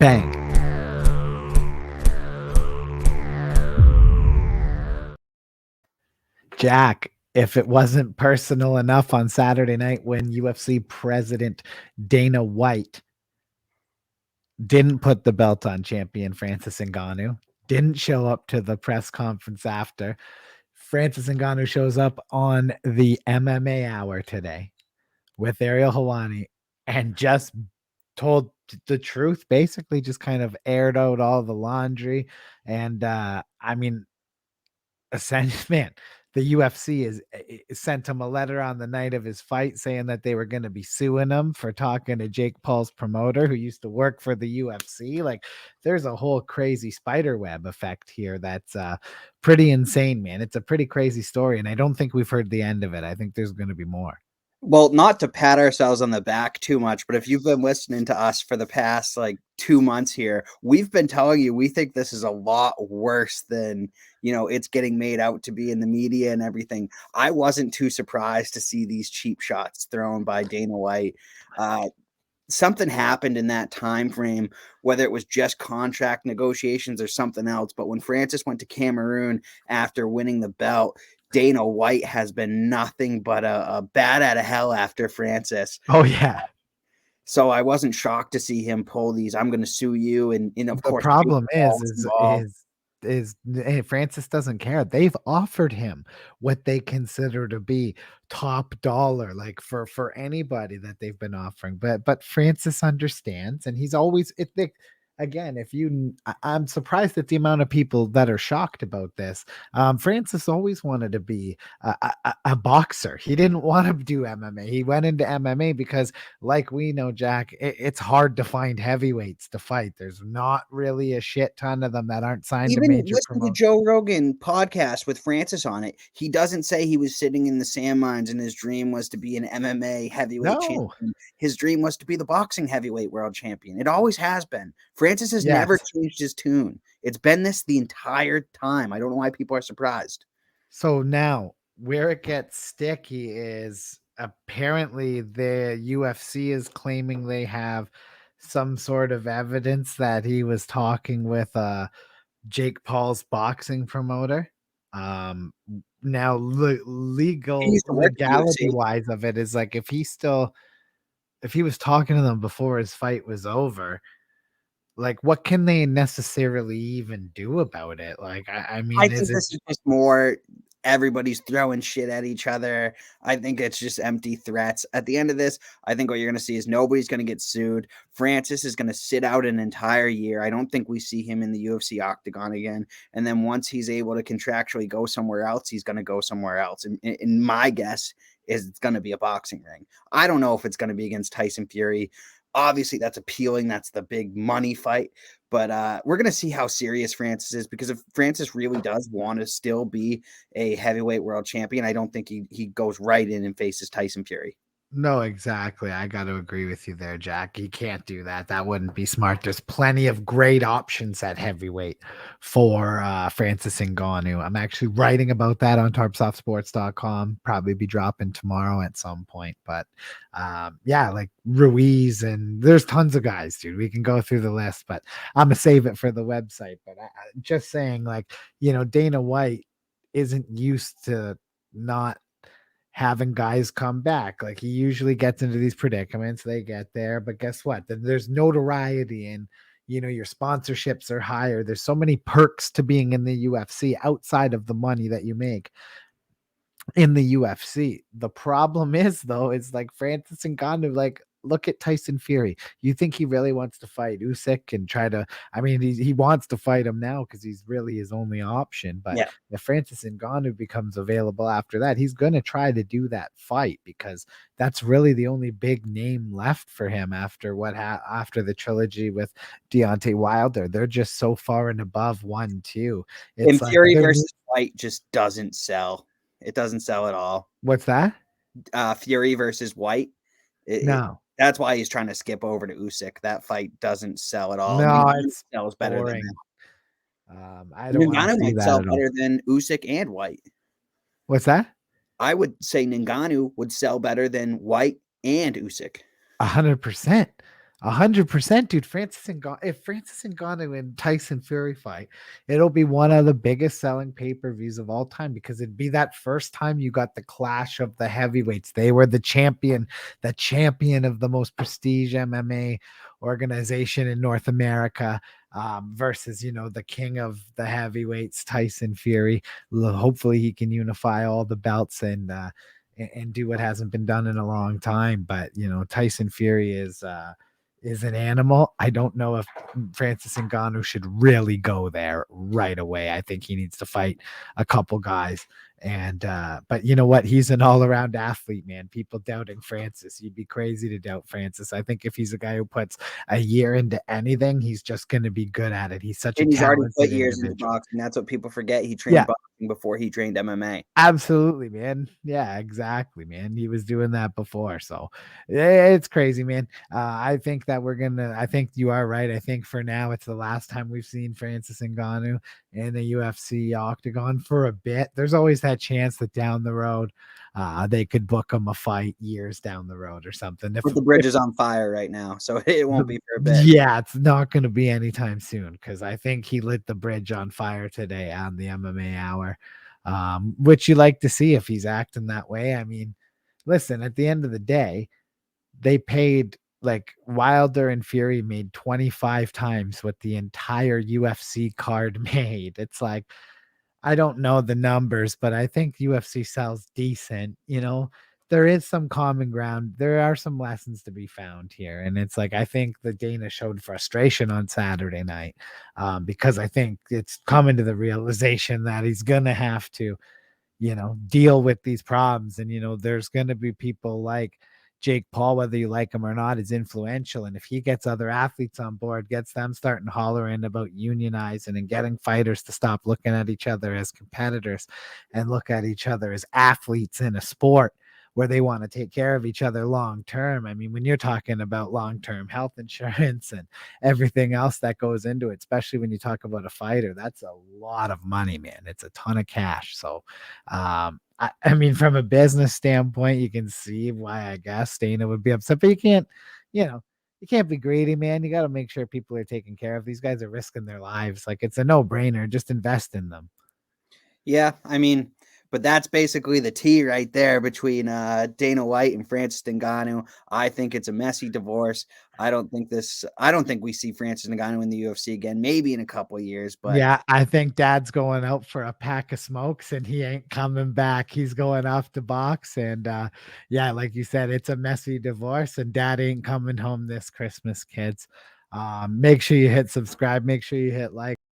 Bang. Jack, if it wasn't personal enough on Saturday night when UFC President Dana White didn't put the belt on champion Francis Ngannou, didn't show up to the press conference after, Francis Ngannou shows up on the MMA Hour today with Ariel Helwani and just told the truth, basically just kind of aired out all the laundry. And I mean, essentially, man, the UFC is sent him a letter on the night of his fight saying that they were going to be suing him for talking to Jake Paul's promoter who used to work for the UFC. Like, there's a whole crazy spider web effect here that's pretty insane, man. It's a pretty crazy story, and I don't think we've heard the end of it. I think there's going to be more. Well, not to pat ourselves on the back too much, but if you've been listening to us for the past 2 months here, we've been telling you we think this is a lot worse than, it's getting made out to be in the media and everything. I wasn't too surprised to see these cheap shots thrown by Dana White. Something happened in that time frame, whether it was just contract negotiations or something else. But when Francis went to Cameroon after winning the belt, Dana White has been nothing but a bat out of hell after Francis. Oh, yeah. So I wasn't shocked to see him pull these. I'm going to sue you. And of The course, problem is Francis doesn't care. They've offered him what they consider to be top dollar, like for anybody that they've been offering. But Francis understands, and he's always again, I'm surprised at the amount of people that are shocked about this. Francis always wanted to be a boxer. He didn't want to do MMA. He went into MMA because, like we know, Jack, it's hard to find heavyweights to fight. There's not really a shit ton of them that aren't signed to even major listen to promotions. Joe Rogan podcast with Francis on it. He doesn't say he was sitting in the sand mines and his dream was to be an MMA heavyweight No. champion. His dream was to be the boxing heavyweight world champion. It always has been. Francis has never Yes. changed his tune. It's been this the entire time. I don't know why people are surprised. So now where it gets sticky is apparently the UFC is claiming they have some sort of evidence that he was talking with Jake Paul's boxing promoter. Now He used to work at the legality UFC. wise of it is like if he was talking to them before his fight was over, like what can they necessarily even do about it? Like I I mean, is think it this is just more everybody's throwing shit at each other. I think it's just empty threats. At the end of this, I think what you're going to see is nobody's going to get sued. Francis is going to sit out an entire year. I don't think we see him in the UFC octagon again. And then once he's able to contractually go somewhere else, he's going to go somewhere else. And my guess is it's going to be a boxing ring. I don't know if it's going to be against Tyson Fury. Obviously, that's appealing. That's the big money fight. But we're going to see how serious Francis is, because if Francis really does want to still be a heavyweight world champion, I don't think he goes right in and faces Tyson Fury. No, exactly. I got to agree with you there, Jack. He can't do that. That wouldn't be smart. There's plenty of great options at heavyweight for Francis Ngannou. I'm actually writing about that on tarpsoftsports.com. Probably be dropping tomorrow at some point. But yeah, like Ruiz, and there's tons of guys, dude. We can go through the list, but I'm going to save it for the website. But just saying, like, Dana White isn't used to not having guys come back. Like, he usually gets into these predicaments, they get there, but guess what? Then there's notoriety, and your sponsorships are higher. There's so many perks to being in the UFC outside of the money that you make in the UFC. The problem is, though, is like Francis Ngannou, like, look at Tyson Fury. You think he really wants to fight Usyk and try to? I mean, he wants to fight him now because he's really his only option. But Yeah. if Francis Ngannou becomes available after that, he's going to try to do that fight, because that's really the only big name left for him after after the trilogy with Deontay Wilder. They're just so far and above 1-2. And It's like Fury versus White just doesn't sell. It doesn't sell at all. what's that? Fury versus White. No. That's why he's trying to skip over to Usyk. That fight doesn't sell at all. No, Ngannou it's sells better than boring. I that. don't want to Ngannou see might that sell at all. better than Usyk and White. What's that? I would say Ngannou would sell better than White and Usyk. 100%. 100%, dude. If Francis Ngannou and Tyson Fury fight, it'll be one of the biggest selling pay-per-views of all time because it'd be that first time you got the clash of the heavyweights. They were the champion of the most prestige MMA organization in North America, versus the king of the heavyweights, Tyson Fury. Hopefully, he can unify all the belts and do what hasn't been done in a long time. But Tyson Fury is an animal. I don't know if Francis Ngannou should really go there right away. I think he needs to fight a couple guys. And but you know what? He's an all-around athlete, man. People doubting Francis. You'd be crazy to doubt Francis. I think if he's a guy who puts a year into anything, he's just going to be good at it. He's such a And he's already put talented years into individual. boxing. That's what people forget. He trained Yeah, boxing before he trained MMA. absolutely, man. Yeah, exactly, man. He was doing that before. So yeah, it's crazy, man. I think you are right. I think for now, it's the last time we've seen Francis Ngannou in the UFC octagon for a bit. There's always that chance that down the road, they could book him a fight years down the road or something. But the bridge is on fire right now, so it won't be for a bit. Yeah, it's not going to be anytime soon because I think he lit the bridge on fire today on the MMA Hour, which you like to see if he's acting that way. I mean, listen, at the end of the day, they paid like Wilder and Fury made 25 times what the entire UFC card made. It's like, I don't know the numbers, but I think UFC sells decent. There is some common ground. There are some lessons to be found here. And it's like, I think the Dana showed frustration on Saturday night, because I think it's coming to the realization that he's going to have to deal with these problems. And, there's going to be people like Jake Paul, whether you like him or not, is influential. And if he gets other athletes on board, gets them starting hollering about unionizing and getting fighters to stop looking at each other as competitors and look at each other as athletes in a sport where they want to take care of each other long term. I mean, when you're talking about long term health insurance and everything else that goes into it, especially when you talk about a fighter, that's a lot of money, man. It's a ton of cash. So, I mean, from a business standpoint, you can see why I guess Dana would be upset, but you know, you can't be greedy, man. You got to make sure people are taken care of. These guys are risking their lives. Like it's a no brainer. Just invest in them. Yeah, I mean, but that's basically the tea right there between Dana White and Francis Ngannou. I think it's a messy divorce. I don't think we see Francis Ngannou in the UFC again, maybe in a couple of years, but Yeah, I think dad's going out for a pack of smokes and he ain't coming back. He's going off to box. And yeah, like you said, it's a messy divorce and dad ain't coming home this Christmas, kids. Make sure you hit subscribe, make sure you hit like.